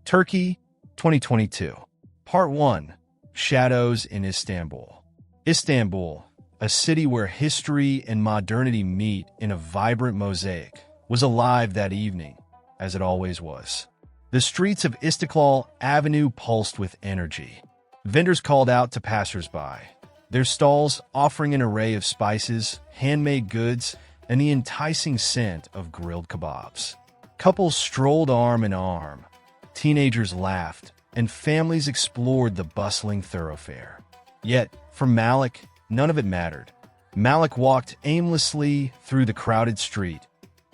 Turkey, 2022. Part 1. Shadows in Istanbul. Istanbul, a city where history and modernity meet in a vibrant mosaic, was alive that evening, as it always was. The streets of Istiklal Avenue pulsed with energy. Vendors called out to passers-by, their stalls offering an array of spices, handmade goods, and the enticing scent of grilled kebabs. Couples strolled arm in arm, teenagers laughed, and families explored the bustling thoroughfare. Yet, for Malik, none of it mattered. Malik walked aimlessly through the crowded street,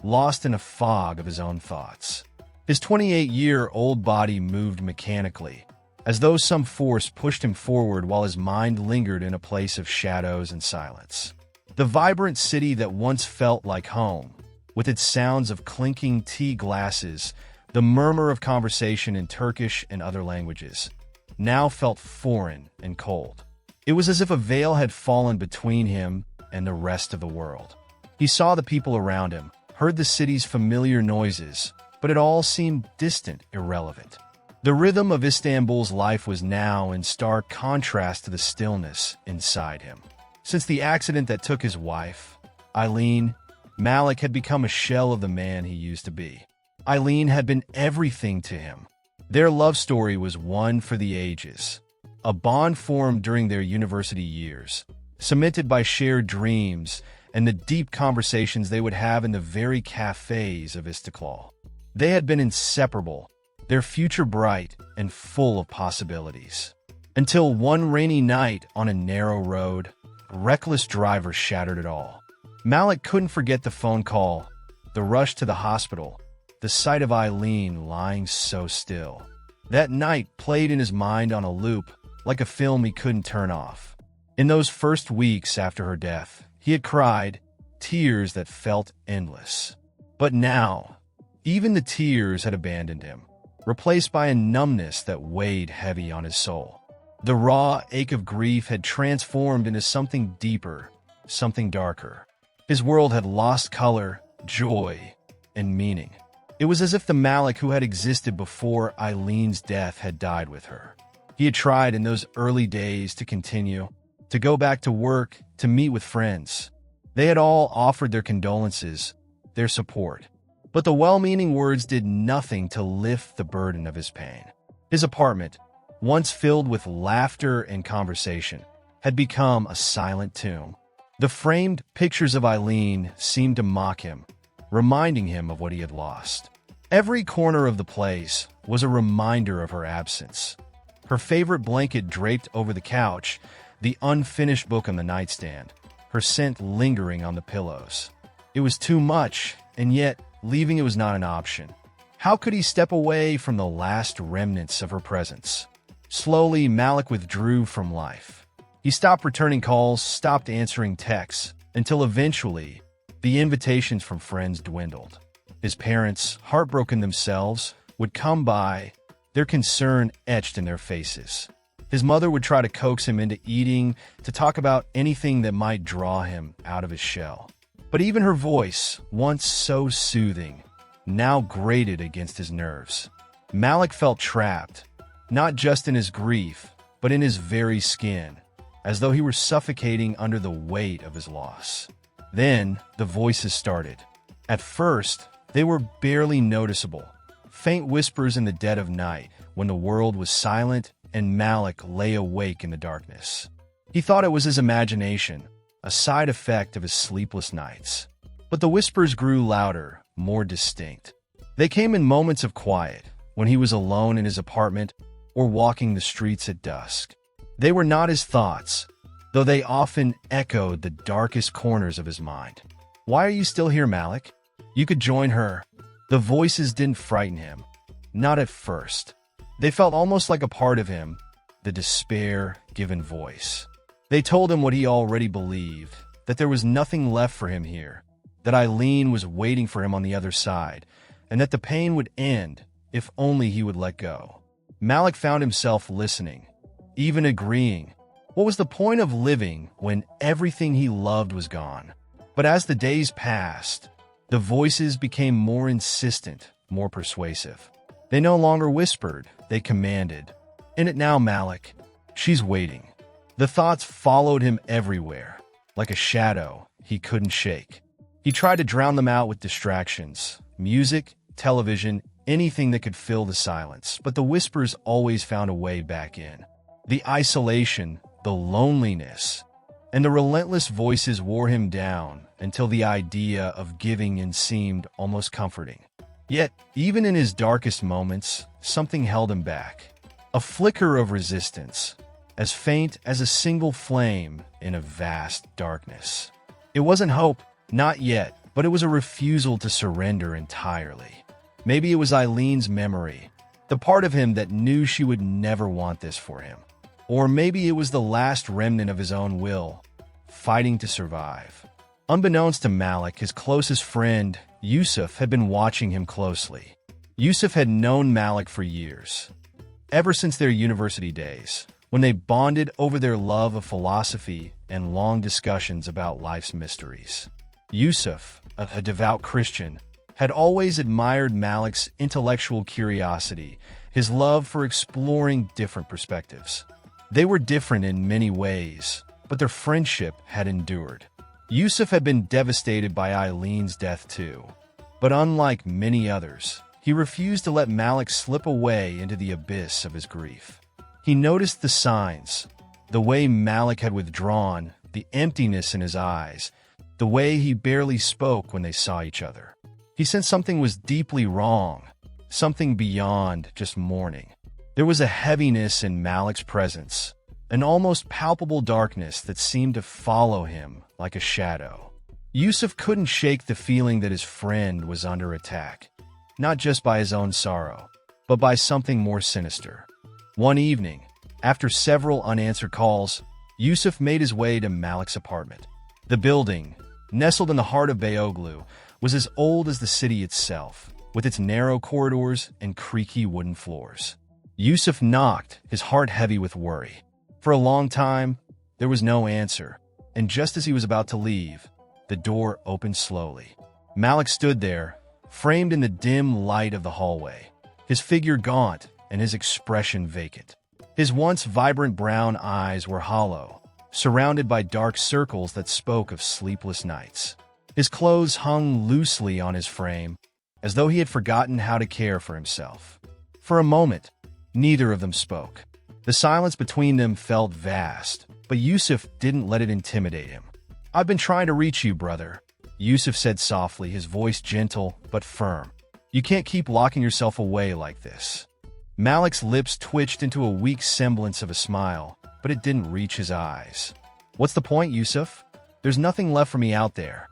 lost in a fog of his own thoughts. His 28-year-old body moved mechanically, as though some force pushed him forward while his mind lingered in a place of shadows and silence. The vibrant city that once felt like home, with its sounds of clinking tea glasses, the murmur of conversation in Turkish and other languages, now felt foreign and cold. It was as if a veil had fallen between him and the rest of the world. He saw the people around him, heard the city's familiar noises, but it all seemed distant, irrelevant. The rhythm of Istanbul's life was now in stark contrast to the stillness inside him. Since the accident that took his wife, Eileen, Malik had become a shell of the man he used to be. Eileen had been everything to him. Their love story was one for the ages, a bond formed during their university years, cemented by shared dreams and the deep conversations they would have in the very cafes of Istiklal. They had been inseparable, their future bright and full of possibilities. Until one rainy night on a narrow road, a reckless driver shattered it all. Malik couldn't forget the phone call, the rush to the hospital, the sight of Eileen lying so still. That night played in his mind on a loop, like a film he couldn't turn off. In those first weeks after her death, he had cried, tears that felt endless. But now, even the tears had abandoned him, replaced by a numbness that weighed heavy on his soul. The raw ache of grief had transformed into something deeper, something darker. His world had lost color, joy, and meaning. It was as if the Malik who had existed before Eileen's death had died with her. He had tried in those early days to continue, to go back to work, to meet with friends. They had all offered their condolences, their support. But the well-meaning words did nothing to lift the burden of his pain. His apartment, once filled with laughter and conversation, had become a silent tomb. The framed pictures of Eileen seemed to mock him, reminding him of what he had lost. Every corner of the place was a reminder of her absence. Her favorite blanket draped over the couch, the unfinished book on the nightstand, her scent lingering on the pillows. It was too much, and yet leaving it was not an option. How could he step away from the last remnants of her presence? Slowly, Malik withdrew from life. He stopped returning calls, stopped answering texts, until eventually, the invitations from friends dwindled. His parents, heartbroken themselves, would come by, their concern etched in their faces. His mother would try to coax him into eating, to talk about anything that might draw him out of his shell. But even her voice, once so soothing, now grated against his nerves. Malik felt trapped, not just in his grief, but in his very skin, as though he were suffocating under the weight of his loss. Then, the voices started. At first, they were barely noticeable, faint whispers in the dead of night, when the world was silent and Malik lay awake in the darkness. He thought it was his imagination, a side effect of his sleepless nights. But the whispers grew louder, more distinct. They came in moments of quiet, when he was alone in his apartment or walking the streets at dusk. They were not his thoughts, though they often echoed the darkest corners of his mind. "Why are you still here, Malik? You could join her." The voices didn't frighten him, not at first. They felt almost like a part of him, the despair-given voice. They told him what he already believed, that there was nothing left for him here, that Eileen was waiting for him on the other side, and that the pain would end if only he would let go. Malik found himself listening, even agreeing. What was the point of living when everything he loved was gone? But as the days passed, the voices became more insistent, more persuasive. They no longer whispered, they commanded. "In it now, Malik." She's waiting. The thoughts followed him everywhere, like a shadow he couldn't shake. He tried to drown them out with distractions, music, television, anything that could fill the silence, but the whispers always found a way back in. The isolation, the loneliness, and the relentless voices wore him down until the idea of giving in seemed almost comforting. Yet, even in his darkest moments, something held him back. A flicker of resistance, as faint as a single flame in a vast darkness. It wasn't hope, not yet, but it was a refusal to surrender entirely. Maybe it was Eileen's memory, the part of him that knew she would never want this for him. Or maybe it was the last remnant of his own will, fighting to survive. Unbeknownst to Malik, his closest friend, Yusuf, had been watching him closely. Yusuf had known Malik for years, ever since their university days, when they bonded over their love of philosophy and long discussions about life's mysteries. Yusuf, a devout Christian, had always admired Malik's intellectual curiosity, his love for exploring different perspectives. They were different in many ways, but their friendship had endured. Yusuf had been devastated by Eileen's death too, but unlike many others, he refused to let Malik slip away into the abyss of his grief. He noticed the signs, the way Malik had withdrawn, the emptiness in his eyes, the way he barely spoke when they saw each other. He sensed something was deeply wrong, something beyond just mourning. There was a heaviness in Malik's presence, an almost palpable darkness that seemed to follow him like a shadow. Yusuf couldn't shake the feeling that his friend was under attack, not just by his own sorrow, but by something more sinister. One evening, after several unanswered calls, Yusuf made his way to Malik's apartment. The building, nestled in the heart of Beyoğlu, was as old as the city itself, with its narrow corridors and creaky wooden floors. Yusuf knocked, his heart heavy with worry. For a long time, there was no answer, and just as he was about to leave, the door opened slowly. Malik stood there, framed in the dim light of the hallway, his figure gaunt and his expression vacant. His once vibrant brown eyes were hollow, surrounded by dark circles that spoke of sleepless nights. His clothes hung loosely on his frame, as though he had forgotten how to care for himself. For a moment, neither of them spoke. The silence between them felt vast, but Yusuf didn't let it intimidate him. "I've been trying to reach you, brother," Yusuf said softly, his voice gentle but firm. "You can't keep locking yourself away like this." Malik's lips twitched into a weak semblance of a smile, but it didn't reach his eyes. "What's the point, Yusuf? There's nothing left for me out there."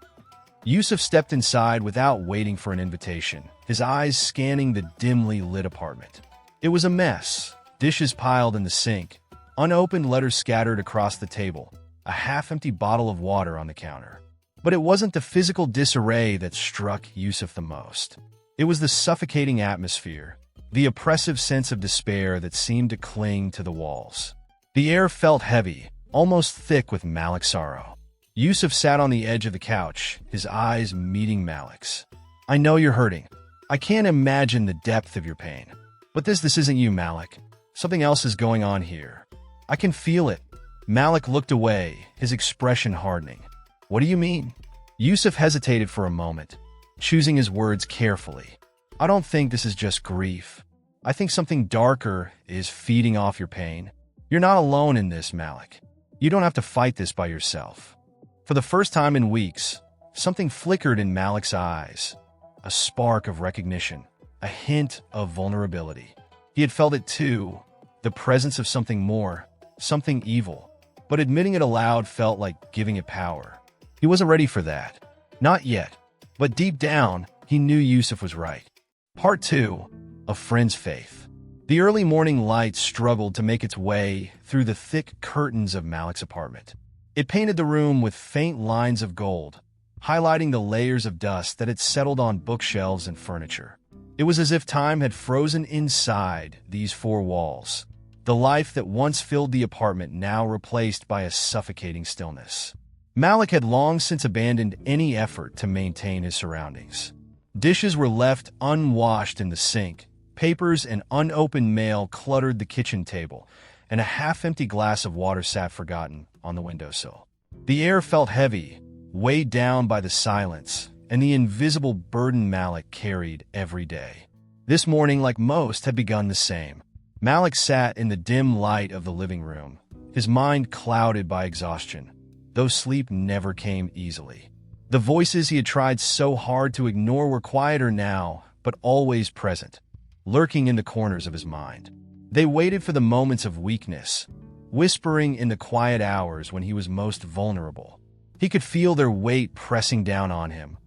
Yusuf stepped inside without waiting for an invitation, his eyes scanning the dimly lit apartment. It was a mess, dishes piled in the sink, unopened letters scattered across the table, a half-empty bottle of water on the counter. But it wasn't the physical disarray that struck Yusuf the most. It was the suffocating atmosphere, the oppressive sense of despair that seemed to cling to the walls. The air felt heavy, almost thick with Malik's sorrow. Yusuf sat on the edge of the couch, his eyes meeting Malik's. "I know you're hurting. I can't imagine the depth of your pain. But this isn't you, Malik. Something else is going on here. I can feel it." Malik looked away, his expression hardening. "What do you mean?" Yusuf hesitated for a moment, choosing his words carefully. "I don't think this is just grief. I think something darker is feeding off your pain. You're not alone in this, Malik. You don't have to fight this by yourself." For the first time in weeks, something flickered in Malik's eyes, a spark of recognition, a hint of vulnerability. He had felt it too, the presence of something more, something evil, but admitting it aloud felt like giving it power. He wasn't ready for that. Not yet, but deep down, he knew Yusuf was right. Part 2. A Friend's Faith. The early morning light struggled to make its way through the thick curtains of Malik's apartment. It painted the room with faint lines of gold, highlighting the layers of dust that had settled on bookshelves and furniture. It was as if time had frozen inside these four walls, the life that once filled the apartment now replaced by a suffocating stillness. Malik had long since abandoned any effort to maintain his surroundings. Dishes were left unwashed in the sink, Papers and unopened mail cluttered the kitchen table, and a half-empty glass of water sat forgotten on the windowsill. The air felt heavy, weighed down by the silence and the invisible burden Malik carried every day. This morning, like most, had begun the same. Malik sat in the dim light of the living room, his mind clouded by exhaustion, though sleep never came easily. The voices he had tried so hard to ignore were quieter now, but always present, lurking in the corners of his mind. They waited for the moments of weakness, whispering in the quiet hours when he was most vulnerable. He could feel their weight pressing down on him,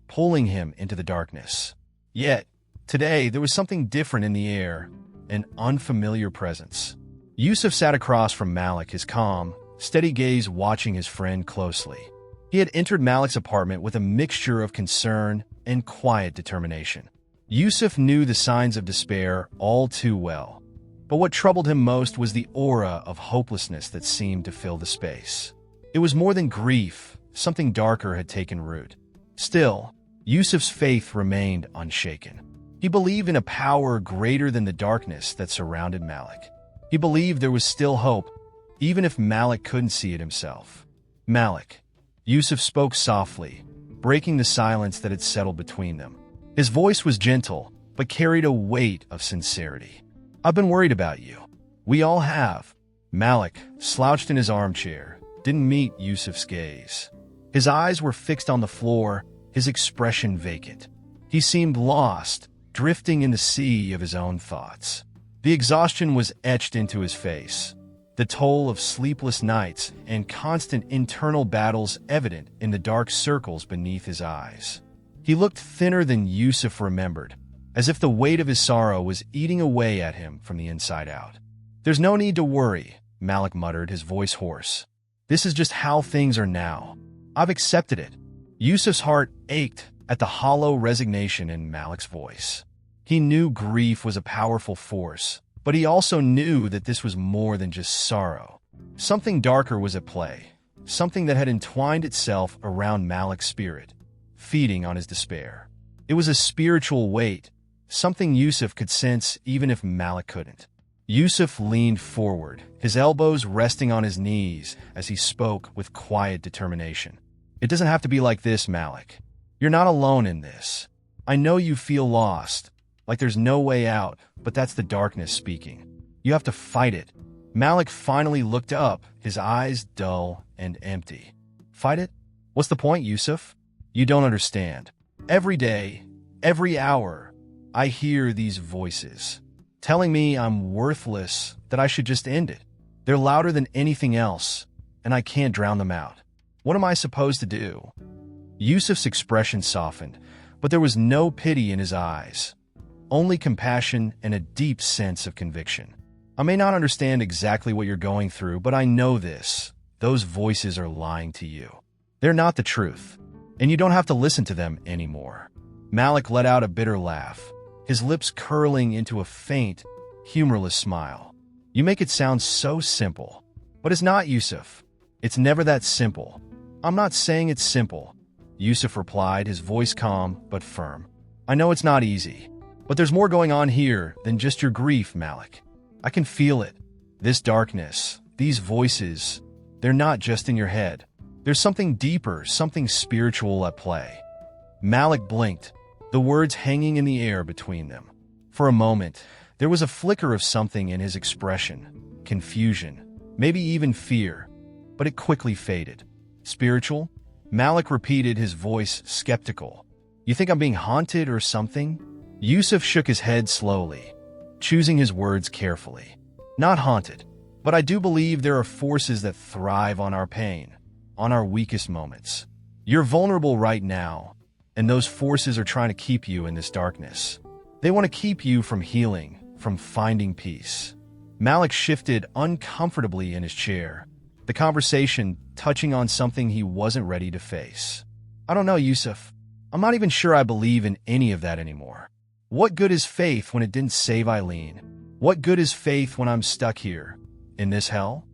pulling him into the darkness. Yet, today, there was something different in the air, an unfamiliar presence. Yusuf sat across from Malik, his calm, steady gaze watching his friend closely. He had entered Malik's apartment with a mixture of concern and quiet determination. Yusuf knew the signs of despair all too well, but what troubled him most was the aura of hopelessness that seemed to fill the space. It was more than grief, something darker had taken root. Still, Yusuf's faith remained unshaken. He believed in a power greater than the darkness that surrounded Malik. He believed there was still hope, even if Malik couldn't see it himself. "Malik," Yusuf spoke softly, breaking the silence that had settled between them. His voice was gentle, but carried a weight of sincerity. "I've been worried about you. We all have." Malik, slouched in his armchair, didn't meet Yusuf's gaze. His eyes were fixed on the floor, his expression vacant. He seemed lost, drifting in the sea of his own thoughts. The exhaustion was etched into his face, the toll of sleepless nights and constant internal battles evident in the dark circles beneath his eyes. He looked thinner than Yusuf remembered, as if the weight of his sorrow was eating away at him from the inside out. "There's no need to worry," Malik muttered, his voice hoarse. "This is just how things are now. I've accepted it." Yusuf's heart ached at the hollow resignation in Malik's voice. He knew grief was a powerful force, but he also knew that this was more than just sorrow. Something darker was at play, something that had entwined itself around Malik's spirit, feeding on his despair. It was a spiritual weight, something Yusuf could sense even if Malik couldn't. Yusuf leaned forward, his elbows resting on his knees as he spoke with quiet determination. "It doesn't have to be like this, Malik. You're not alone in this. I know you feel lost, like there's no way out, but that's the darkness speaking. You have to fight it." Malik finally looked up, his eyes dull and empty. "Fight it? What's the point, Yusuf? You don't understand. Every day, every hour, I hear these voices, telling me I'm worthless, that I should just end it. They're louder than anything else, and I can't drown them out. What am I supposed to do?" Yusuf's expression softened, but there was no pity in his eyes, only compassion and a deep sense of conviction. "I may not understand exactly what you're going through, but I know this. Those voices are lying to you. They're not the truth, and you don't have to listen to them anymore." Malik let out a bitter laugh, his lips curling into a faint, humorless smile. "You make it sound so simple, but it's not, Yusuf. It's never that simple." "I'm not saying it's simple," Yusuf replied, his voice calm but firm. "I know it's not easy, but there's more going on here than just your grief, Malik. I can feel it. This darkness, these voices, they're not just in your head. There's something deeper, something spiritual at play." Malik blinked, the words hanging in the air between them. For a moment, there was a flicker of something in his expression, confusion, maybe even fear, but it quickly faded. "Spiritual?" Malik repeated, his voice skeptical. "You think I'm being haunted or something?" Yusuf shook his head slowly, choosing his words carefully. "Not haunted, but I do believe there are forces that thrive on our pain, on our weakest moments. You're vulnerable right now, and those forces are trying to keep you in this darkness. They want to keep you from healing, from finding peace." Malik shifted uncomfortably in his chair, the conversation touching on something he wasn't ready to face. "I don't know, Yusuf. I'm not even sure I believe in any of that anymore. What good is faith when it didn't save Eileen? What good is faith when I'm stuck here, in this hell?"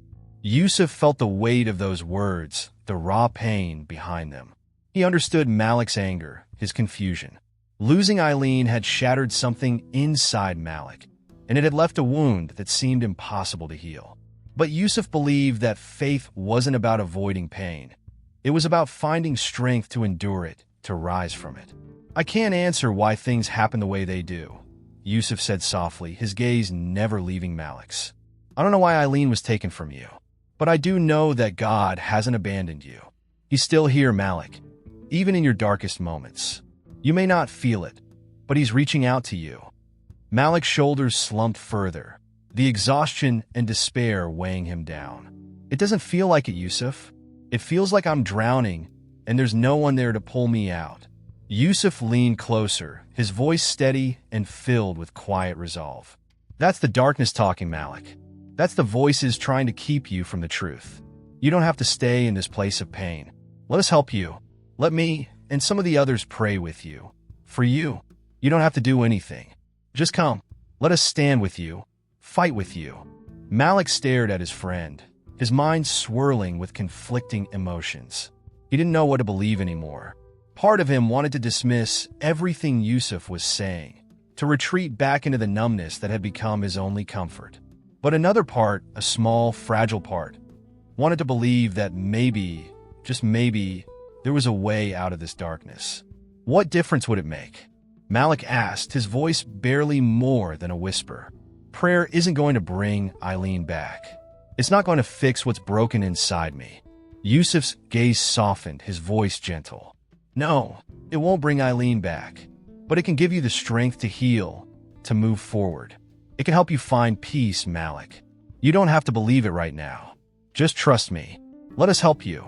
Yusuf felt the weight of those words, the raw pain behind them. He understood Malik's anger, his confusion. Losing Eileen had shattered something inside Malik, and it had left a wound that seemed impossible to heal. But Yusuf believed that faith wasn't about avoiding pain. It was about finding strength to endure it, to rise from it. "I can't answer why things happen the way they do," Yusuf said softly, his gaze never leaving Malik's. "I don't know why Eileen was taken from you, but I do know that God hasn't abandoned you. He's still here, Malik, even in your darkest moments. You may not feel it, but he's reaching out to you." Malik's shoulders slumped further, the exhaustion and despair weighing him down. "It doesn't feel like it, Yusuf. It feels like I'm drowning, and there's no one there to pull me out." Yusuf leaned closer, his voice steady and filled with quiet resolve. "That's the darkness talking, Malik. That's the voices trying to keep you from the truth. You don't have to stay in this place of pain. Let us help you. Let me and some of the others pray with you. For you, you don't have to do anything. Just come. Let us stand with you, fight with you." Malik stared at his friend, his mind swirling with conflicting emotions. He didn't know what to believe anymore. Part of him wanted to dismiss everything Yusuf was saying, to retreat back into the numbness that had become his only comfort. But another part, a small, fragile part, wanted to believe that maybe, just maybe, there was a way out of this darkness. What difference would it make? Malik asked, his voice barely more than a whisper. "Prayer isn't going to bring Eileen back. It's not going to fix what's broken inside me." Yusuf's gaze softened, his voice gentle. "No, it won't bring Eileen back, but it can give you the strength to heal, to move forward. It can help you find peace, Malik. You don't have to believe it right now. Just trust me. Let us help you."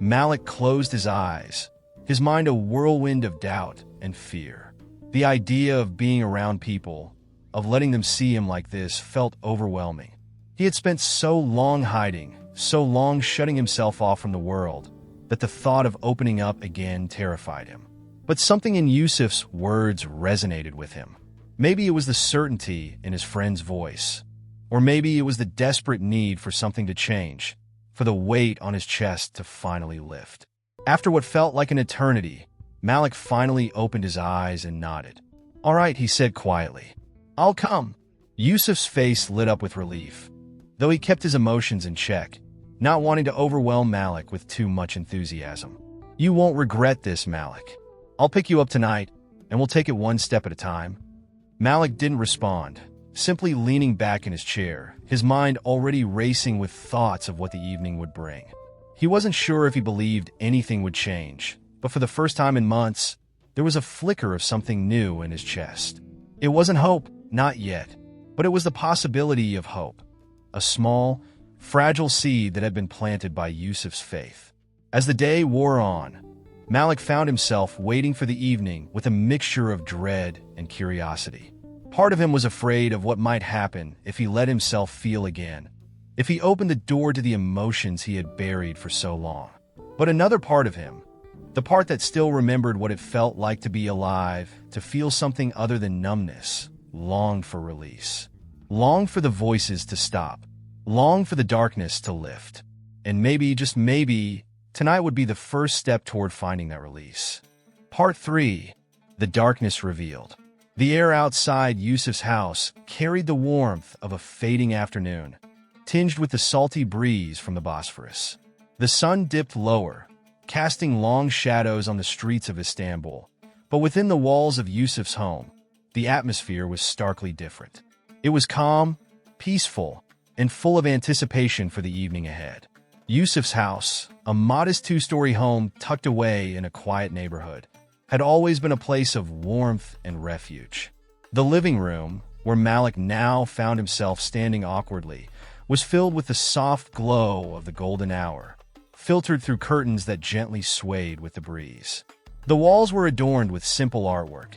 Malik closed his eyes, his mind a whirlwind of doubt and fear. The idea of being around people, of letting them see him like this, felt overwhelming. He had spent so long hiding, so long shutting himself off from the world, that the thought of opening up again terrified him. But something in Yusuf's words resonated with him. Maybe it was the certainty in his friend's voice, or maybe it was the desperate need for something to change, for the weight on his chest to finally lift. After what felt like an eternity, Malik finally opened his eyes and nodded. "All right," he said quietly. "I'll come." Yusuf's face lit up with relief, though he kept his emotions in check, not wanting to overwhelm Malik with too much enthusiasm. "You won't regret this, Malik. I'll pick you up tonight, and we'll take it one step at a time." Malik didn't respond, simply leaning back in his chair, his mind already racing with thoughts of what the evening would bring. He wasn't sure if he believed anything would change, but for the first time in months, there was a flicker of something new in his chest. It wasn't hope, not yet, but it was the possibility of hope. A small, fragile seed that had been planted by Yusuf's faith. As the day wore on, Malik found himself waiting for the evening with a mixture of dread and curiosity. Part of him was afraid of what might happen if he let himself feel again, if he opened the door to the emotions he had buried for so long. But another part of him, the part that still remembered what it felt like to be alive, to feel something other than numbness, longed for release. Longed for the voices to stop. Longed for the darkness to lift. And maybe, just maybe, tonight would be the first step toward finding that release. Part 3. The darkness revealed. The air outside Yusuf's house carried the warmth of a fading afternoon, tinged with the salty breeze from the Bosphorus. The sun dipped lower, casting long shadows on the streets of Istanbul, but within the walls of Yusuf's home, the atmosphere was starkly different. It was calm, peaceful, and full of anticipation for the evening ahead. Yusuf's house, a modest two-story home tucked away in a quiet neighborhood, had always been a place of warmth and refuge. The living room, where Malik now found himself standing awkwardly, was filled with the soft glow of the golden hour, filtered through curtains that gently swayed with the breeze. The walls were adorned with simple artwork,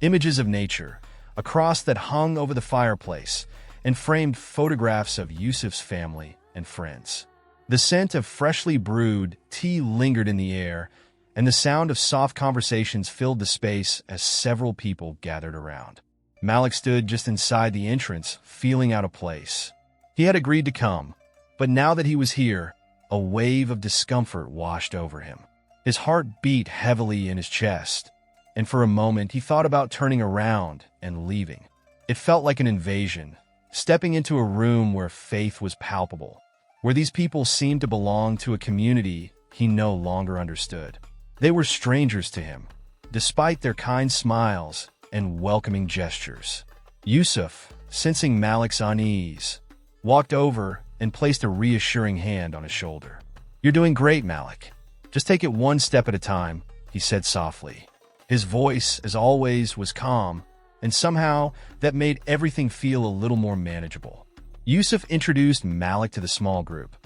images of nature, a cross that hung over the fireplace, and framed photographs of Yusuf's family and friends. The scent of freshly brewed tea lingered in the air, and the sound of soft conversations filled the space as several people gathered around. Malik stood just inside the entrance, feeling out of place. He had agreed to come, but now that he was here, a wave of discomfort washed over him. His heart beat heavily in his chest, and for a moment he thought about turning around and leaving. It felt like an invasion, stepping into a room where faith was palpable, where these people seemed to belong to a community he no longer understood. They were strangers to him, despite their kind smiles and welcoming gestures. Yusuf, sensing Malik's unease, walked over and placed a reassuring hand on his shoulder. "You're doing great, Malik. Just take it one step at a time," he said softly. His voice, as always, was calm, and somehow that made everything feel a little more manageable. Yusuf introduced Malik to the small group.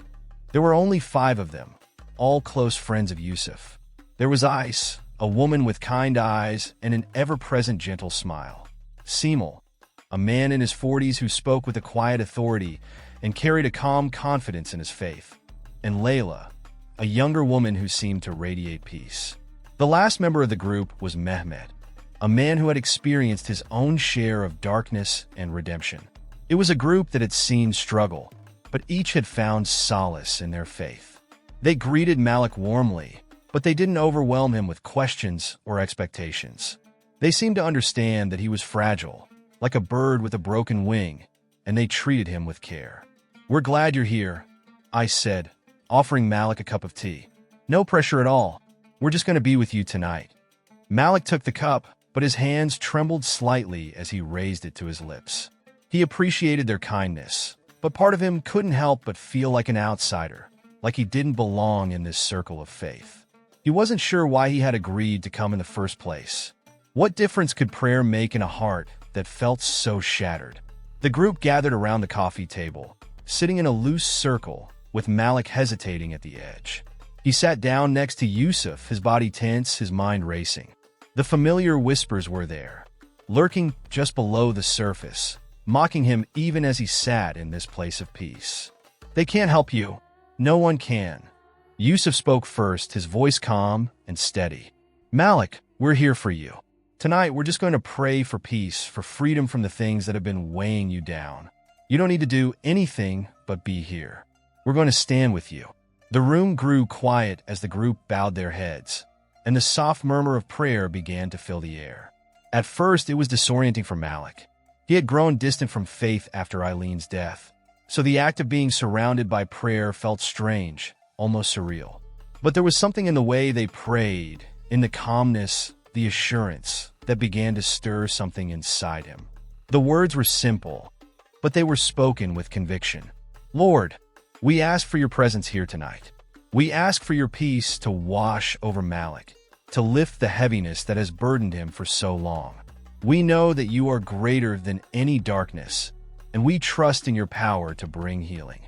There were only 5 of them, all close friends of Yusuf. There was Ice, a woman with kind eyes and an ever-present gentle smile. Simel, a man in his 40s who spoke with a quiet authority and carried a calm confidence in his faith. And Layla, a younger woman who seemed to radiate peace. The last member of the group was Mehmet, a man who had experienced his own share of darkness and redemption. It was a group that had seen struggle, but each had found solace in their faith. They greeted Malik warmly, but they didn't overwhelm him with questions or expectations. They seemed to understand that he was fragile, like a bird with a broken wing, and they treated him with care. "We're glad you're here," Ice said, offering Malik a cup of tea. "No pressure at all. We're just going to be with you tonight." Malik took the cup, but his hands trembled slightly as he raised it to his lips. He appreciated their kindness, but part of him couldn't help but feel like an outsider, like he didn't belong in this circle of faith. He wasn't sure why he had agreed to come in the first place. What difference could prayer make in a heart that felt so shattered? The group gathered around the coffee table, sitting in a loose circle, with Malik hesitating at the edge. He sat down next to Yusuf, his body tense, his mind racing. The familiar whispers were there, lurking just below the surface, mocking him even as he sat in this place of peace. "They can't help you. No one can." Yusuf spoke first, his voice calm and steady. "Malik, we're here for you. Tonight, we're just going to pray for peace, for freedom from the things that have been weighing you down. You don't need to do anything but be here. We're going to stand with you." The room grew quiet as the group bowed their heads, and the soft murmur of prayer began to fill the air. At first, it was disorienting for Malik. He had grown distant from faith after Eileen's death, so the act of being surrounded by prayer felt strange, almost surreal. But there was something in the way they prayed, in the calmness, the assurance, that began to stir something inside him. The words were simple, but they were spoken with conviction. "Lord, we ask for your presence here tonight. We ask for your peace to wash over Malik, to lift the heaviness that has burdened him for so long. We know that you are greater than any darkness, and we trust in your power to bring healing."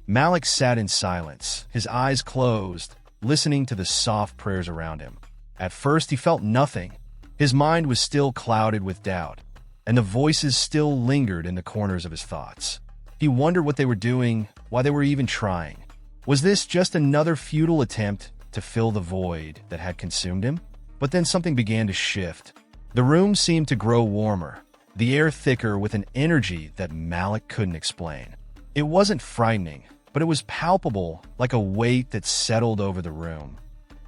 Malik sat in silence, his eyes closed, listening to the soft prayers around him. At first, he felt nothing. His mind was still clouded with doubt, and the voices still lingered in the corners of his thoughts. He wondered what they were doing, why they were even trying. Was this just another futile attempt to fill the void that had consumed him? But then something began to shift. The room seemed to grow warmer, the air thicker with an energy that Malik couldn't explain. It wasn't frightening, but it was palpable, like a weight that settled over the room.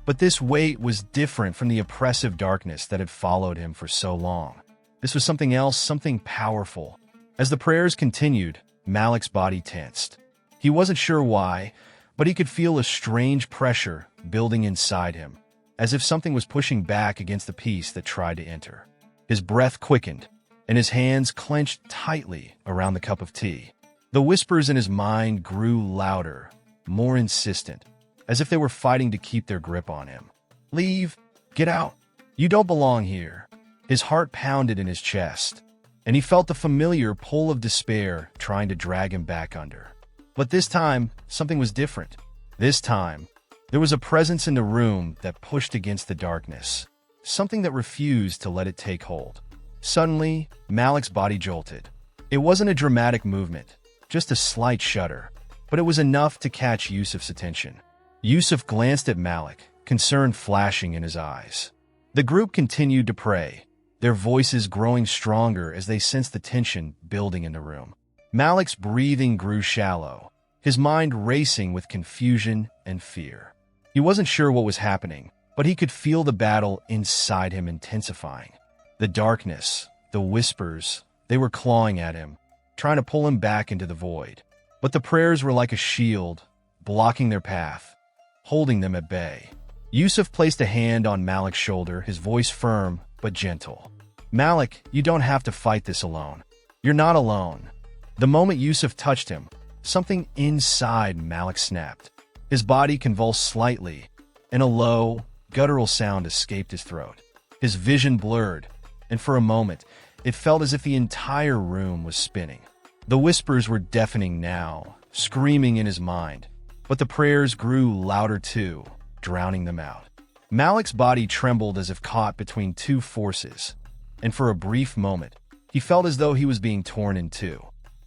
But this weight was different from the oppressive darkness that had followed him for so long. This was something else, something powerful. As the prayers continued, Malik's body tensed. He wasn't sure why, but he could feel a strange pressure building inside him, as if something was pushing back against the peace that tried to enter. His breath quickened, and his hands clenched tightly around the cup of tea. The whispers in his mind grew louder, more insistent, as if they were fighting to keep their grip on him. "Leave! Get out! You don't belong here!" His heart pounded in his chest, and he felt the familiar pull of despair trying to drag him back under. But this time, something was different. This time, there was a presence in the room that pushed against the darkness, something that refused to let it take hold. Suddenly, Malik's body jolted. It wasn't a dramatic movement, just a slight shudder, but it was enough to catch Yusuf's attention. Yusuf glanced at Malik, concern flashing in his eyes. The group continued to pray, their voices growing stronger as they sensed the tension building in the room. Malik's breathing grew shallow, his mind racing with confusion and fear. He wasn't sure what was happening, but he could feel the battle inside him intensifying. The darkness, the whispers, they were clawing at him, trying to pull him back into the void. But the prayers were like a shield, blocking their path, holding them at bay. Yusuf placed a hand on Malik's shoulder, his voice firm but gentle. "Malik, you don't have to fight this alone. You're not alone." The moment Yusuf touched him, something inside Malik snapped. His body convulsed slightly, and a low, guttural sound escaped his throat. His vision blurred, and for a moment, it felt as if the entire room was spinning. The whispers were deafening now, screaming in his mind, but the prayers grew louder too, drowning them out. Malik's body trembled as if caught between two forces, and for a brief moment, he felt as though he was being torn in two.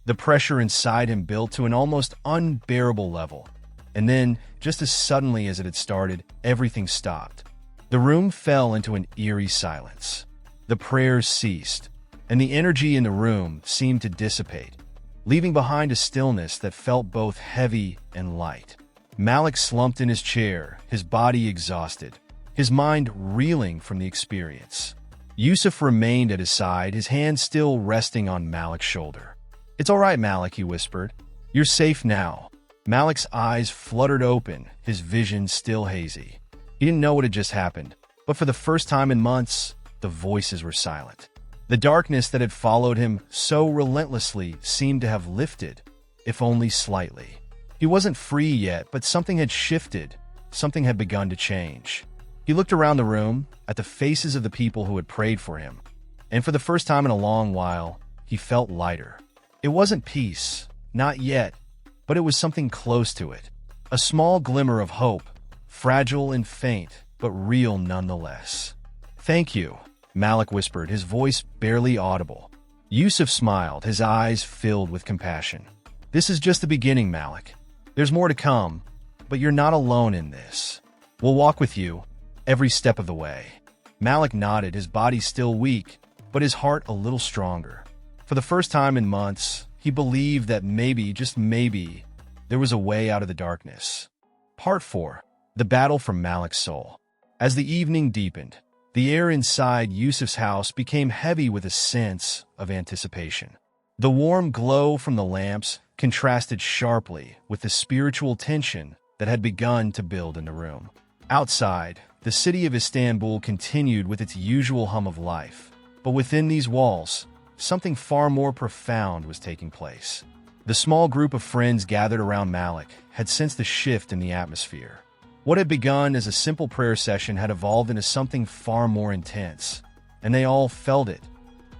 The pressure inside him built to an almost unbearable level, and then, just as suddenly as it had started, everything stopped. The room fell into an eerie silence. The prayers ceased, and the energy in the room seemed to dissipate, leaving behind a stillness that felt both heavy and light. Malik slumped in his chair, his body exhausted, his mind reeling from the experience. Yusuf remained at his side, his hand still resting on Malik's shoulder. "It's all right, Malik," he whispered. "You're safe now." Malik's eyes fluttered open, his vision still hazy. He didn't know what had just happened, but for the first time in months, the voices were silent. The darkness that had followed him so relentlessly seemed to have lifted, if only slightly. He wasn't free yet, but something had shifted, something had begun to change. He looked around the room, at the faces of the people who had prayed for him, and for the first time in a long while, he felt lighter. It wasn't peace, not yet, but it was something close to it. A small glimmer of hope, fragile and faint, but real nonetheless. "Thank you," Malik whispered, his voice barely audible. Yusuf smiled, his eyes filled with compassion. "This is just the beginning, Malik. There's more to come, but you're not alone in this. We'll walk with you, every step of the way." Malik nodded, his body still weak, but his heart a little stronger. For the first time in months, he believed that maybe, just maybe, there was a way out of the darkness. Part 4. The Battle for Malik's Soul. As the evening deepened, the air inside Yusuf's house became heavy with a sense of anticipation. The warm glow from the lamps contrasted sharply with the spiritual tension that had begun to build in the room. Outside, the city of Istanbul continued with its usual hum of life, but within these walls, something far more profound was taking place. The small group of friends gathered around Malik had sensed a shift in the atmosphere. What had begun as a simple prayer session had evolved into something far more intense, and they all felt it,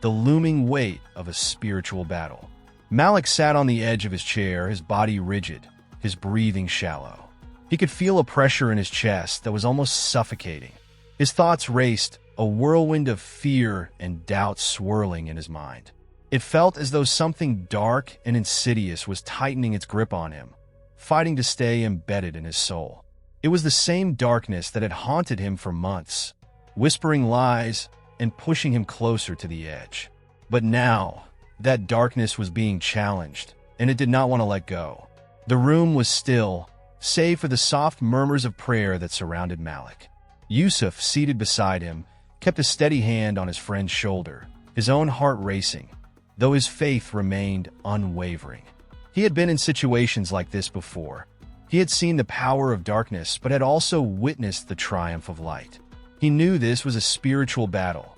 the looming weight of a spiritual battle. Malik sat on the edge of his chair, his body rigid, his breathing shallow. He could feel a pressure in his chest that was almost suffocating. His thoughts raced, a whirlwind of fear and doubt swirling in his mind. It felt as though something dark and insidious was tightening its grip on him, fighting to stay embedded in his soul. It was the same darkness that had haunted him for months, whispering lies and pushing him closer to the edge. But now, that darkness was being challenged, and it did not want to let go. The room was still, save for the soft murmurs of prayer that surrounded Malik. Yusuf, seated beside him, kept a steady hand on his friend's shoulder, his own heart racing, though his faith remained unwavering. He had been in situations like this before. He had seen the power of darkness, but had also witnessed the triumph of light. He knew this was a spiritual battle,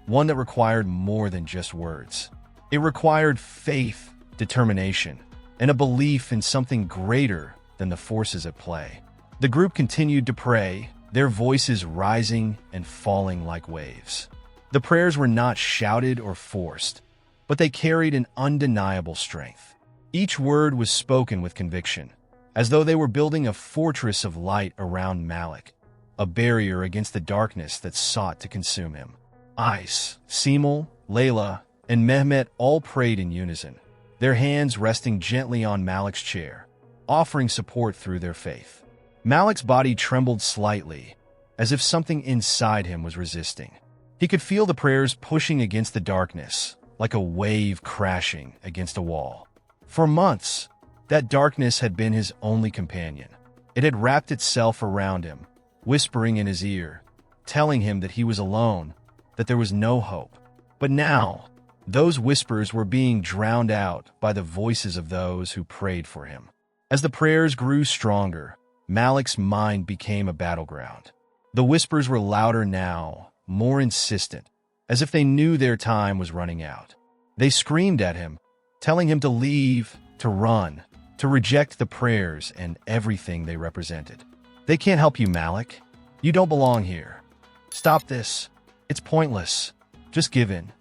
one that required more than just words. It required faith, determination, and a belief in something greater than the forces at play. The group continued to pray, their voices rising and falling like waves. The prayers were not shouted or forced, but they carried an undeniable strength. Each word was spoken with conviction, as though they were building a fortress of light around Malik, a barrier against the darkness that sought to consume him. Ais, Simul, Layla, and Mehmet all prayed in unison, their hands resting gently on Malik's chair, offering support through their faith. Malik's body trembled slightly, as if something inside him was resisting. He could feel the prayers pushing against the darkness, like a wave crashing against a wall. For months, that darkness had been his only companion. It had wrapped itself around him, whispering in his ear, telling him that he was alone, that there was no hope. But now, those whispers were being drowned out by the voices of those who prayed for him. As the prayers grew stronger, Malik's mind became a battleground. The whispers were louder now, more insistent, as if they knew their time was running out. They screamed at him, telling him to leave, to run, to reject the prayers and everything they represented. "They can't help you, Malik. You don't belong here. Stop this. It's pointless. Just give in."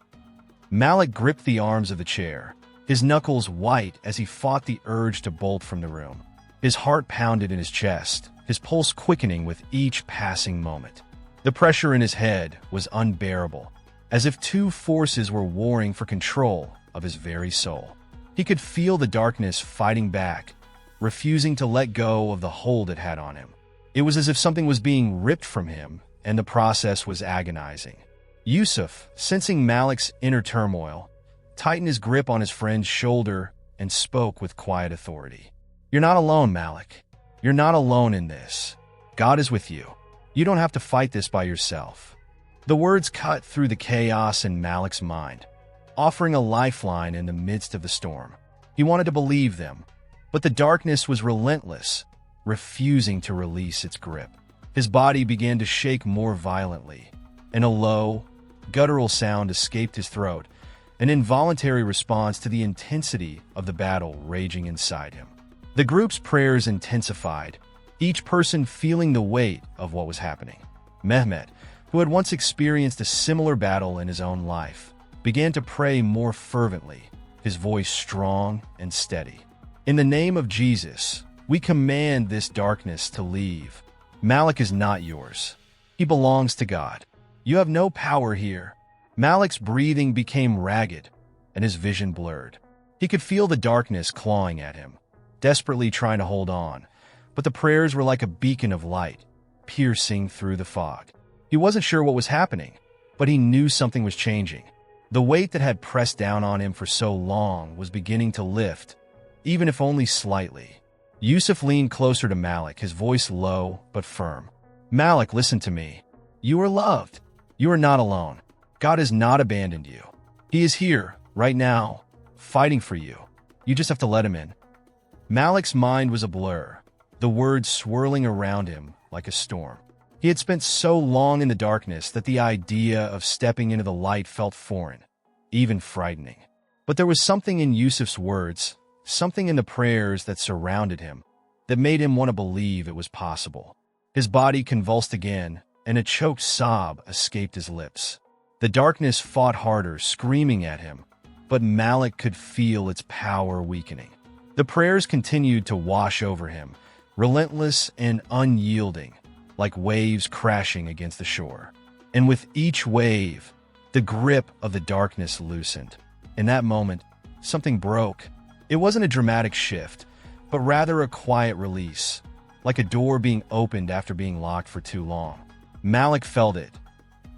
Malik gripped the arms of the chair, his knuckles white as he fought the urge to bolt from the room. His heart pounded in his chest, his pulse quickening with each passing moment. The pressure in his head was unbearable, as if two forces were warring for control of his very soul. He could feel the darkness fighting back, refusing to let go of the hold it had on him. It was as if something was being ripped from him, and the process was agonizing. Yusuf, sensing Malik's inner turmoil, tightened his grip on his friend's shoulder and spoke with quiet authority. "You're not alone, Malik. You're not alone in this. God is with you. You don't have to fight this by yourself." The words cut through the chaos in Malik's mind, offering a lifeline in the midst of the storm. He wanted to believe them, but the darkness was relentless, refusing to release its grip. His body began to shake more violently, and a low, guttural sound escaped his throat, an involuntary response to the intensity of the battle raging inside him. The group's prayers intensified, each person feeling the weight of what was happening. Mehmet, who had once experienced a similar battle in his own life, began to pray more fervently, his voice strong and steady. "In the name of Jesus, we command this darkness to leave. Malik is not yours. He belongs to God. You have no power here." Malik's breathing became ragged, and his vision blurred. He could feel the darkness clawing at him, desperately trying to hold on, but the prayers were like a beacon of light, piercing through the fog. He wasn't sure what was happening, but he knew something was changing. The weight that had pressed down on him for so long was beginning to lift, even if only slightly. Yusuf leaned closer to Malik, his voice low but firm. "Malik, listen to me. You are loved. You are not alone. God has not abandoned you. He is here, right now, fighting for you. You just have to let him in." Malik's mind was a blur, the words swirling around him like a storm. He had spent so long in the darkness that the idea of stepping into the light felt foreign, even frightening. But there was something in Yusuf's words, something in the prayers that surrounded him, that made him want to believe it was possible. His body convulsed again, and a choked sob escaped his lips. The darkness fought harder, screaming at him, but Malik could feel its power weakening. The prayers continued to wash over him, relentless and unyielding, like waves crashing against the shore. And with each wave, the grip of the darkness loosened. In that moment, something broke. It wasn't a dramatic shift, but rather a quiet release, like a door being opened after being locked for too long. Malik felt it.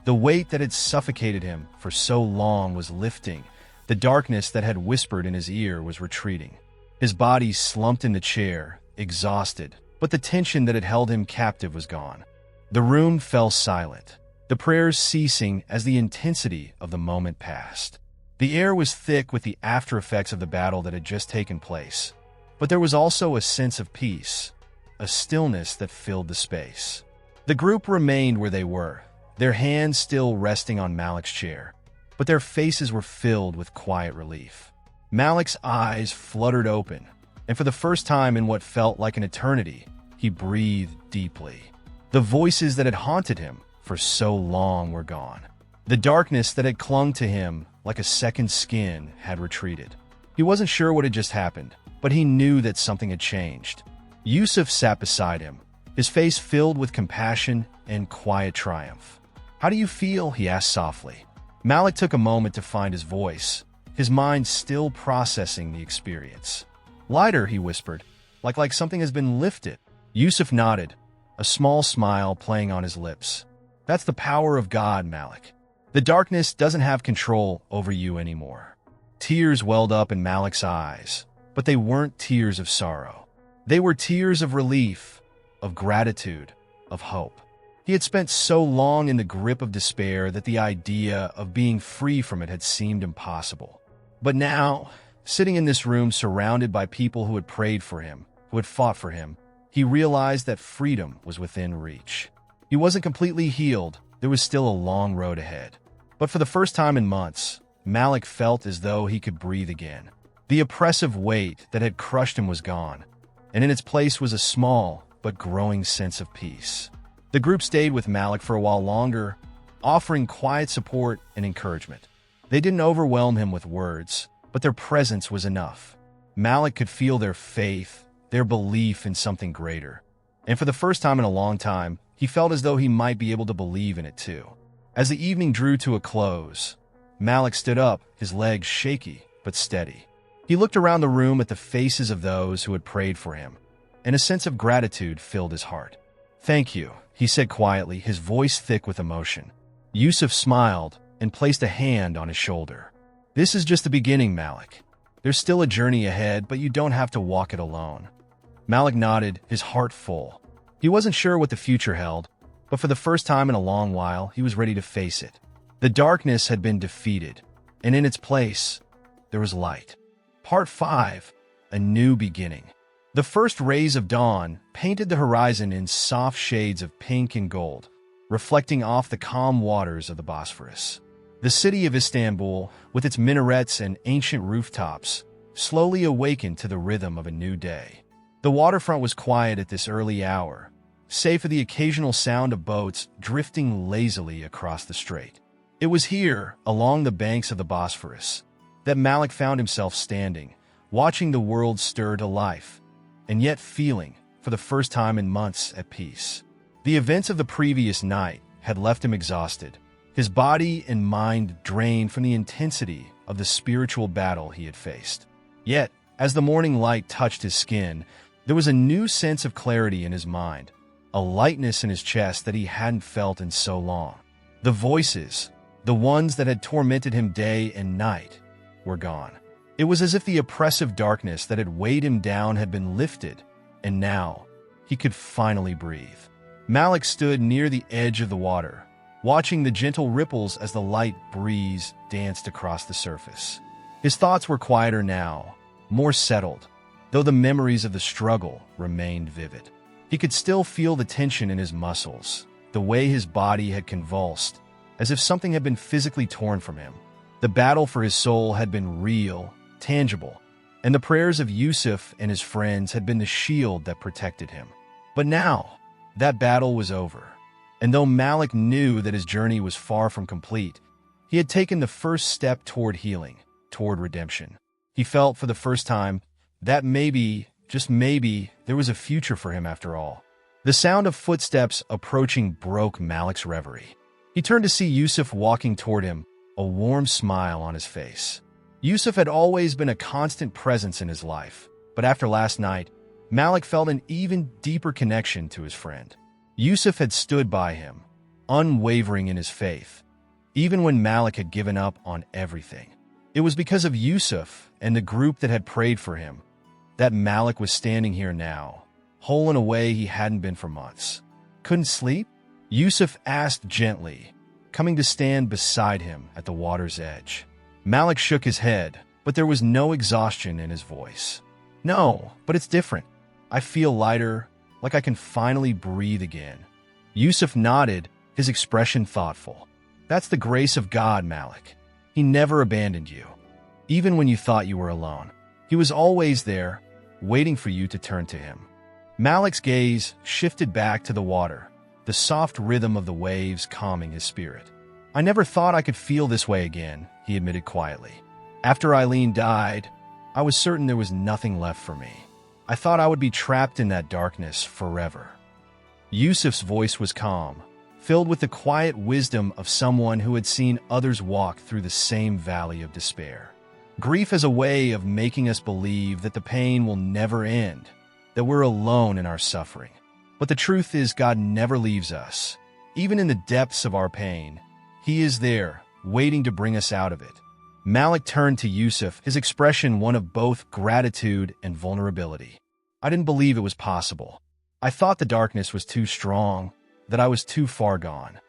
The weight that had suffocated him for so long was lifting. The darkness that had whispered in his ear was retreating. His body slumped in the chair, exhausted, but the tension that had held him captive was gone. The room fell silent, the prayers ceasing as the intensity of the moment passed. The air was thick with the after-effects of the battle that had just taken place, but there was also a sense of peace, a stillness that filled the space. The group remained where they were, their hands still resting on Malik's chair, but their faces were filled with quiet relief. Malik's eyes fluttered open, and for the first time in what felt like an eternity, he breathed deeply. The voices that had haunted him for so long were gone. The darkness that had clung to him like a second skin had retreated. He wasn't sure what had just happened, but he knew that something had changed. Yusuf sat beside him, his face filled with compassion and quiet triumph. "How do you feel?" he asked softly. Malik took a moment to find his voice, his mind still processing the experience. "Lighter," he whispered, like something has been lifted. Yusuf nodded, a small smile playing on his lips. "That's the power of God, Malik. The darkness doesn't have control over you anymore." Tears welled up in Malik's eyes, but they weren't tears of sorrow. They were tears of relief, of gratitude, of hope. He had spent so long in the grip of despair that the idea of being free from it had seemed impossible. But now, sitting in this room surrounded by people who had prayed for him, who had fought for him, he realized that freedom was within reach. He wasn't completely healed. There was still a long road ahead. But for the first time in months, Malik felt as though he could breathe again. The oppressive weight that had crushed him was gone, and in its place was a small but growing sense of peace. The group stayed with Malik for a while longer, offering quiet support and encouragement. They didn't overwhelm him with words, but their presence was enough. Malik could feel their faith, their belief in something greater. And for the first time in a long time, he felt as though he might be able to believe in it too. As the evening drew to a close, Malik stood up, his legs shaky but steady. He looked around the room at the faces of those who had prayed for him, and a sense of gratitude filled his heart. "Thank you," he said quietly, his voice thick with emotion. Yusuf smiled and placed a hand on his shoulder. "This is just the beginning, Malik. There's still a journey ahead, but you don't have to walk it alone." Malik nodded, his heart full. He wasn't sure what the future held, but for the first time in a long while, he was ready to face it. The darkness had been defeated, and in its place, there was light. Part 5. A New Beginning. The first rays of dawn painted the horizon in soft shades of pink and gold, reflecting off the calm waters of the Bosphorus. The city of Istanbul, with its minarets and ancient rooftops, slowly awakened to the rhythm of a new day. The waterfront was quiet at this early hour, save for the occasional sound of boats drifting lazily across the strait. It was here, along the banks of the Bosphorus, that Malik found himself standing, watching the world stir to life, and yet feeling, for the first time in months, at peace. The events of the previous night had left him exhausted, his body and mind drained from the intensity of the spiritual battle he had faced. Yet, as the morning light touched his skin, there was a new sense of clarity in his mind, a lightness in his chest that he hadn't felt in so long. The voices, the ones that had tormented him day and night, were gone. It was as if the oppressive darkness that had weighed him down had been lifted, and now he could finally breathe. Malik stood near the edge of the water, watching the gentle ripples as the light breeze danced across the surface. His thoughts were quieter now, more settled, though the memories of the struggle remained vivid. He could still feel the tension in his muscles, the way his body had convulsed, as if something had been physically torn from him. The battle for his soul had been real, tangible, and the prayers of Yusuf and his friends had been the shield that protected him. But now, that battle was over, and though Malik knew that his journey was far from complete, he had taken the first step toward healing, toward redemption. He felt for the first time that maybe, just maybe, there was a future for him after all. The sound of footsteps approaching broke Malik's reverie. He turned to see Yusuf walking toward him, a warm smile on his face. Yusuf had always been a constant presence in his life, but after last night, Malik felt an even deeper connection to his friend. Yusuf had stood by him, unwavering in his faith, even when Malik had given up on everything. It was because of Yusuf and the group that had prayed for him that Malik was standing here now, whole in a way he hadn't been for months. "Couldn't sleep?" Yusuf asked gently, coming to stand beside him at the water's edge. Malik shook his head, but there was no exhaustion in his voice. "No, but it's different. I feel lighter, like I can finally breathe again." Yusuf nodded, his expression thoughtful. "That's the grace of God, Malik. He never abandoned you, even when you thought you were alone. He was always there, waiting for you to turn to him." Malik's gaze shifted back to the water, the soft rhythm of the waves calming his spirit. "I never thought I could feel this way again," he admitted quietly. "After Eileen died, I was certain there was nothing left for me. I thought I would be trapped in that darkness forever." Yusuf's voice was calm, filled with the quiet wisdom of someone who had seen others walk through the same valley of despair. Grief has a way of making us believe that the pain will never end, that we're alone in our suffering. But the truth is, God never leaves us. Even in the depths of our pain, He is there, waiting to bring us out of it. Malik turned to Yusuf, his expression one of both gratitude and vulnerability. "I didn't believe it was possible. I thought the darkness was too strong, that I was too far gone.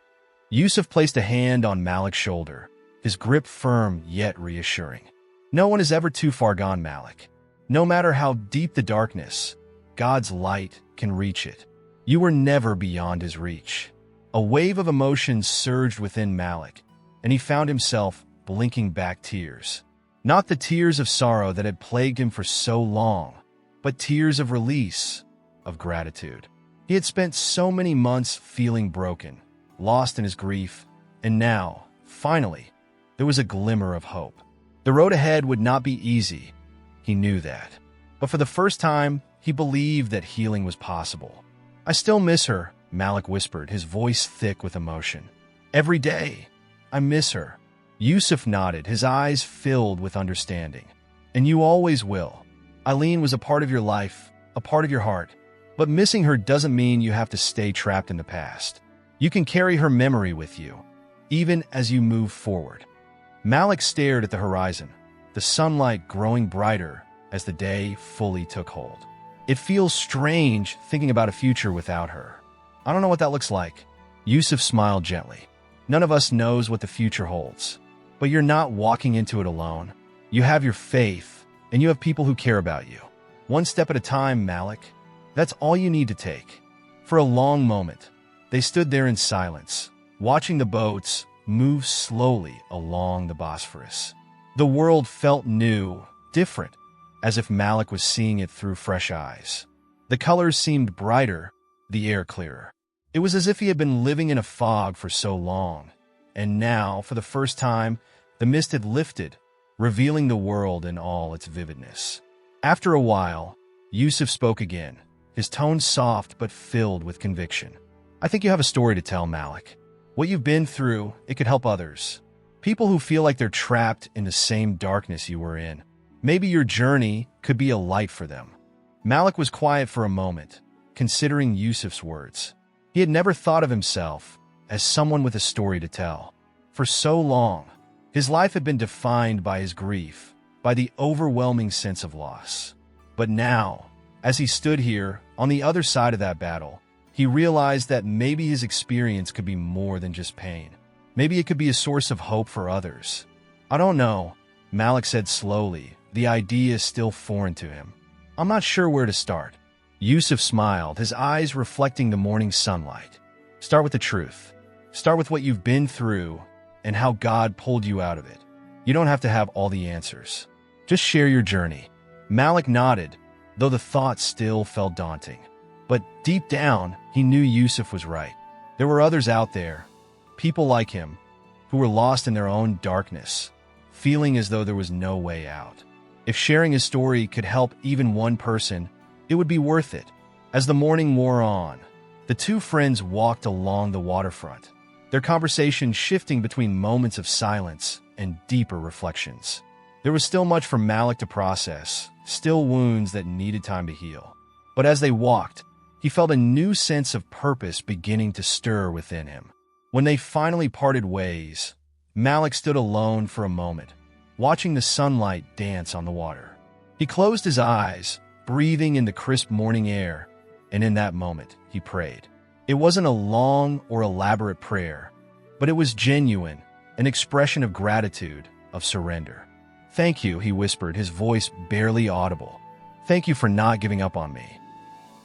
Yusuf placed a hand on Malik's shoulder, his grip firm yet reassuring. No one is ever too far gone, Malik. No matter how deep the darkness, God's light can reach it. You were never beyond his reach. A wave of emotion surged within Malik, and he found himself blinking back tears. Not the tears of sorrow that had plagued him for so long, but tears of release, of gratitude. He had spent so many months feeling broken, lost in his grief, and now, finally, there was a glimmer of hope. The road ahead would not be easy, he knew that. But for the first time, he believed that healing was possible. I still miss her, Malik whispered, his voice thick with emotion. Every day, I miss her. Yusuf nodded, his eyes filled with understanding. And you always will. Eileen was a part of your life, a part of your heart. But missing her doesn't mean you have to stay trapped in the past. You can carry her memory with you, even as you move forward. Malik stared at the horizon, the sunlight growing brighter as the day fully took hold. It feels strange thinking about a future without her. I don't know what that looks like. Yusuf smiled gently. None of us knows what the future holds. But you're not walking into it alone. You have your faith, and you have people who care about you. One step at a time, Malik. That's all you need to take. For a long moment, they stood there in silence, watching the boats move slowly along the Bosphorus. The world felt new, different, as if Malik was seeing it through fresh eyes. The colors seemed brighter, the air clearer. It was as if he had been living in a fog for so long. And now, for the first time, the mist had lifted, revealing the world in all its vividness. After a while, Yusuf spoke again, his tone soft but filled with conviction. I think you have a story to tell, Malik. What you've been through, it could help others. People who feel like they're trapped in the same darkness you were in. Maybe your journey could be a light for them. Malik was quiet for a moment, considering Yusuf's words. He had never thought of himself as someone with a story to tell. For so long, his life had been defined by his grief, by the overwhelming sense of loss. But now, as he stood here, on the other side of that battle, he realized that maybe his experience could be more than just pain. Maybe it could be a source of hope for others. I don't know, Malik said slowly, the idea still foreign to him. I'm not sure where to start. Yusuf smiled, his eyes reflecting the morning sunlight. Start with the truth. Start with what you've been through and how God pulled you out of it. You don't have to have all the answers. Just share your journey. Malik nodded, though the thought still felt daunting. But deep down, he knew Yusuf was right. There were others out there, people like him, who were lost in their own darkness, feeling as though there was no way out. If sharing his story could help even one person, it would be worth it. As the morning wore on, the two friends walked along the waterfront, their conversation shifting between moments of silence and deeper reflections. There was still much for Malik to process, still wounds that needed time to heal. But as they walked, he felt a new sense of purpose beginning to stir within him. When they finally parted ways, Malik stood alone for a moment, watching the sunlight dance on the water. He closed his eyes, breathing in the crisp morning air, and in that moment, he prayed. It wasn't a long or elaborate prayer, but it was genuine, an expression of gratitude, of surrender. Thank you, he whispered, his voice barely audible. Thank you for not giving up on me.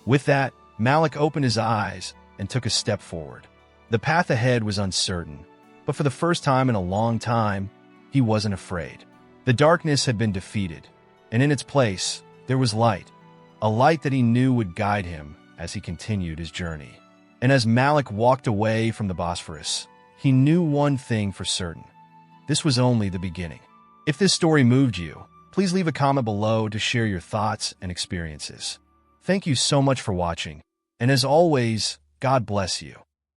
With that, Malik opened his eyes and took a step forward. The path ahead was uncertain, but for the first time in a long time, he wasn't afraid. The darkness had been defeated, and in its place, there was light, a light that he knew would guide him as he continued his journey. And as Malik walked away from the Bosphorus, he knew one thing for certain. This was only the beginning. If this story moved you, please leave a comment below to share your thoughts and experiences. Thank you so much for watching, and as always, God bless you.